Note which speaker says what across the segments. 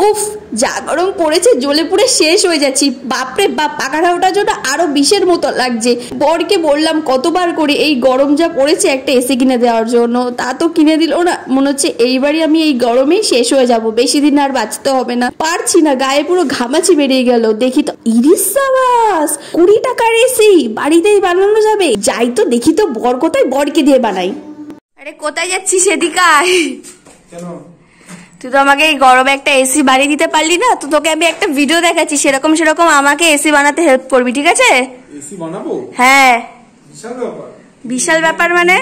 Speaker 1: উফ, যা গরম পড়েছে, জ্বলে পুড়ে শেষ হয়ে যাচ্ছি। বাপরে বাপ, পাখাটা ওঠার জন্য আরো বিষের মতো লাগছে। বরকে বললাম কতবার করে এই গরম যা পড়েছে একটা এসি কিনে দেওয়ার জন্য, তা তো কিনে দিল না। মনে হচ্ছে এইবারই আমি এই গরমেই শেষ হয়ে যাব, বেশি দিন আর বাঁচতে হবে না। পারছি না, গায়ে পুরো ঘামাচি বেরিয়ে গেল। দেখি তো, ইরিস সাবাস, 20 টাকার এসি বাড়িতেই বানানো যাবে। যাই তো দেখি তো বর কোথায়, বরকে দিয়ে বানাই। আরে কোথায় যাচ্ছিস, সেদিকে আয়।
Speaker 2: কেন?
Speaker 1: তুই তো আমাকে এই গরমে একটা এসি বানিয়ে দিতে পারলি না, তো তোকে আমি একটা ভিডিও দেখাচ্ছি, সেরকম সেরকম আমাকে এসি বানাতে হেল্প করবি, ঠিক আছে?
Speaker 2: এসি বানাবো?
Speaker 1: হ্যাঁ।
Speaker 2: বিশাল ব্যাপার।
Speaker 1: বিশাল ব্যাপার মানে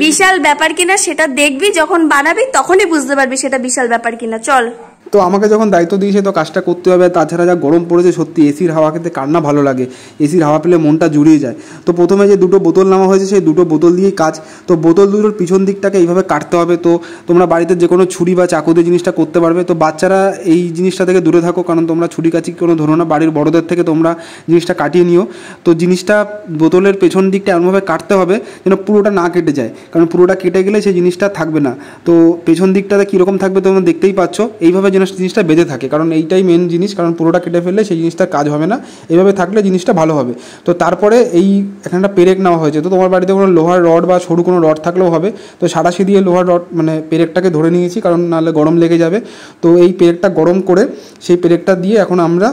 Speaker 1: বিশাল ব্যাপার কিনা সেটা দেখবি, যখন বানাবি তখনই বুঝতে পারবি সেটা বিশাল ব্যাপার কিনা। চল।
Speaker 2: তো আমাকে যখন দায়িত্ব দিয়েছে তো কাজটা করতে হবে। তাছাড়া যা গরম পড়েছে সত্যি, এসির হাওয়া খেতে কার না ভালো লাগে। এসির হাওয়া পেলে মনটা জুড়িয়ে যায়। তো প্রথমে যে দুটো বোতল নেওয়া হয়েছে সেই দুটো বোতল দিয়েই কাজ। তো বোতল দুটোর পিছন দিকটাকে এইভাবে কাটতে হবে। তো তোমরা বাড়িতে যে কোনো ছুরি বা চাকু দিয়ে জিনিসটা করতে পারবে। তো বাচ্চারা এই জিনিসটা থেকে দূরে থাকো, কারণ তোমরা ছুরি কাচি কোনো ধরো না, বাড়ির বড়দের থেকে তোমরা জিনিসটা কাটিয়ে নিও। তো জিনিসটা বোতলের পেছন দিকটা এমনভাবে কাটতে হবে যেন পুরোটা না কেটে যায়, কারণ পুরোটা কেটে গেলে সেই জিনিসটা থাকবে না। তো পেছন দিকটাতে কীরকম থাকবে তোমরা দেখতেই পাচ্ছ। এইভাবে যেন জিনিসটা বেঁধে থাকে, কারণ এইটাই মেন জিনিস, কারণ পুরোটা কেটে ফেললে সেই জিনিসটার কাজ হবে না। এইভাবে থাকলে জিনিসটা ভালো হবে। তো তারপরে এই এখানটা পেরেক নেওয়া হয়েছে। তো তোমার বাড়িতে কোনো লোহার রড বা সরু কোনো রড থাকলেও হবে। তো সাঁড়াশি দিয়ে লোহার রড মানে পেরেকটাকে ধরে নিয়েছি, কারণ নাহলে গরম লেগে যাবে। তো এই পেরেকটা গরম করে সেই পেরেকটা দিয়ে এখন আমরা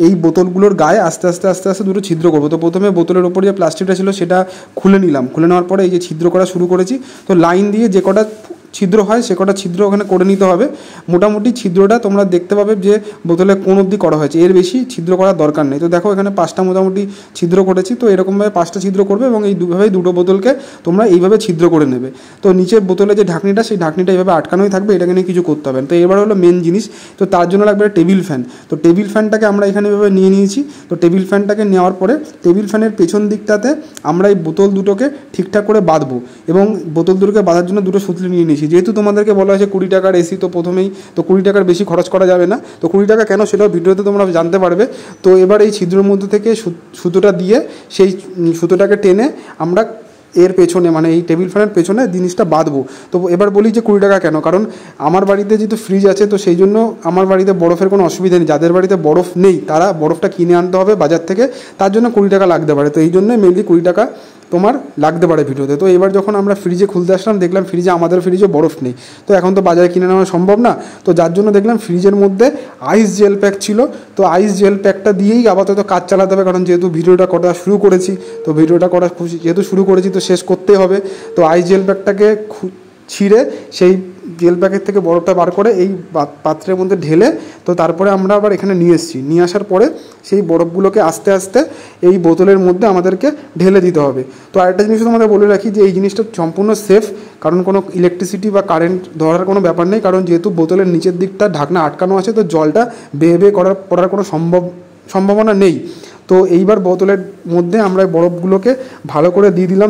Speaker 2: এই বোতলগুলোর গায়ে আস্তে আস্তে আস্তে আস্তে দুটো ছিদ্র করবো। তো প্রথমে বোতলের ওপর যে প্লাস্টিকটা ছিল সেটা খুলে নিলাম। খুলে নেওয়ার পরে এই যে ছিদ্র করা শুরু করেছি। তো লাইন দিয়ে যে কটা ছিদ্র হয় সে কটা ছিদ্র ওখানে করে নিতে হবে। মোটামুটি ছিদ্রটা তোমরা দেখতে পাবে যে বোতলে কোন অবধি করা হয়েছে, এর বেশি ছিদ্র করার দরকার নেই। তো দেখো এখানে 5টা মোটামুটি ছিদ্র করেছি। তো এরকমভাবে 5টা ছিদ্র করবে এবং এই দুটো বোতলকে তোমরা এইভাবে ছিদ্র করে নেবে। তো নিচের বোতলে যে ঢাকনিটা, সেই ঢাকনিটা এইভাবে আটকানোই থাকবে, এটাকে নিয়ে কিছু করতে হবে না। তো এবার হলো মেন জিনিস। তো তার জন্য লাগবে টেবিল ফ্যান। তো টেবিল ফ্যানটাকে আমরা এখানে এভাবে নিয়ে নিয়েছি। তো টেবিল ফ্যানটাকে নেওয়ার পরে টেবিল ফ্যানের পেছন দিকটাতে আমরা এই বোতল দুটোকে ঠিকঠাক করে বাঁধবো, এবং বোতল দুটোকে বাঁধার জন্য দুটো সুতলি নিয়ে নিয়েছি। যেহেতু তোমাদেরকে বলা হয়েছে 20 টাকার এসি, তো প্রথমেই তো 20 টাকার বেশি খরচ করা যাবে না। তো 20 টাকা কেন সেটাও ভিডিওতে তোমরা জানতে পারবে। তো এবার এই ছিদ্রের মধ্যে থেকে সুতোটা দিয়ে সেই সুতোটাকে টেনে আমরা এর পেছনে মানে এই টেবিল ফ্যানের পেছনে জিনিসটা বাঁধবো। তো এবার বলি যে 20 টাকা কেন, কারণ আমার বাড়িতে যেহেতু ফ্রিজ আছে, তো সেই জন্য আমার বাড়িতে বরফের কোনো অসুবিধা নেই। যাদের বাড়িতে বরফ নেই তারা বরফটা কিনে আনতে হবে বাজার থেকে, তার জন্য 20 টাকা লাগতে পারে। তো এই জন্যই মেনলি 20 টাকা তোমার লাগতে পারে ভিডিওতে। তো এবার যখন আমরা ফ্রিজে খুলতে আসলাম দেখলাম ফ্রিজে, আমাদের ফ্রিজে বরফ নেই। তো এখন তো বাজারে কিনে নেওয়া সম্ভব না। তো যার জন্য দেখলাম ফ্রিজের মধ্যে আইস জেল প্যাক ছিল। তো আইস জেল প্যাকটা দিয়েই আপাতত কাজ চালাতে হবে, কারণ যেহেতু ভিডিওটা করা শুরু করেছি, তো ভিডিওটা করা যেহেতু শুরু করেছি তো শেষ করতেই হবে। তো আইস জেল প্যাকটাকে ছিঁড়ে সেই জেল প্যাকেট থেকে বরফটা বার করে এই পাত্রের মধ্যে ঢেলে, তো তারপরে আমরা আবার এখানে নিয়ে এসেছি। নিয়ে আসার পরে সেই বরফগুলোকে আস্তে আস্তে এই বোতলের মধ্যে আমাদেরকে ঢেলে দিতে হবে। তো আরেকটা জিনিস তোমাদের বলে রাখি যে এই জিনিসটা সম্পূর্ণ সেফ, কারণ কোনো ইলেকট্রিসিটি বা কারেন্ট ধরার কোনো ব্যাপার নেই, কারণ যেহেতু বোতলের নিচের দিকটা ঢাকনা আটকানো আছে, তো জলটা বেয়ে বেয়ে পড়ার কোনো সম্ভাবনা নেই। তো এইবার বোতলের মধ্যে আমরা বরফগুলোকে ভালো করে দিয়ে দিলাম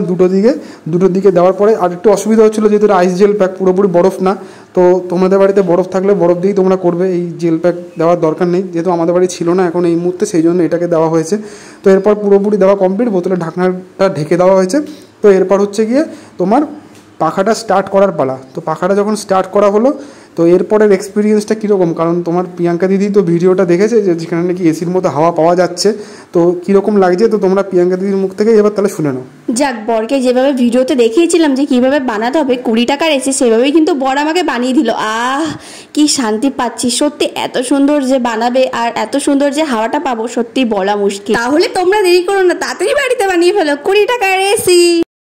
Speaker 2: দুটো দিকে দেওয়ার পরে। আর একটু অসুবিধা হচ্ছিলো যেহেতু আইস জেল প্যাক, পুরোপুরি বরফ না। তো তোমাদের বাড়িতে বরফ থাকলে বরফ দিয়েই তোমরা করবে, এই জেল প্যাক দেওয়ার দরকার নেই। যেহেতু আমাদের বাড়ি ছিল না এখন এই মুহূর্তে, সেই জন্য এটাকে দেওয়া হয়েছে। তো এরপর পুরোপুরি দেওয়া কমপ্লিট, বোতলের ঢাকনাটা ঢেকে দেওয়া হয়েছে। তো এরপর হচ্ছে গিয়ে তোমার পাখাটা স্টার্ট করার পালা। তো পাখাটা যখন স্টার্ট করা হলো, তো এরপরের এক্সপিরিয়েন্সটা কীরকম, কারণ তোমার প্রিয়াঙ্কা দিদি তো ভিডিওটা দেখেছে যে যেখানে নাকি এসির মতো হাওয়া পাওয়া যাচ্ছে, তো কীরকম লাগছে তো তোমরা প্রিয়াঙ্কা দিদির মুখ থেকে এবার তাহলে শুনে নাও।
Speaker 1: যাক, বরকে যেভাবে ভিডিওতে দেখিয়েছিলাম যে কীভাবে বানাতে হবে 20 টাকার এসি, সেভাবেই কিন্তু বর আমাকে বানিয়ে দিল। কি শান্তি পাচ্ছি সত্যি। এত সুন্দর যে বানাবে আর এত সুন্দর যে হাওয়াটা পাবো সত্যি বলা মুশকিল। তাহলে তোমরা দেরি করো না, তাড়াতাড়ি বাড়িতে বানিয়ে ফেলো 20 টাকার এসি।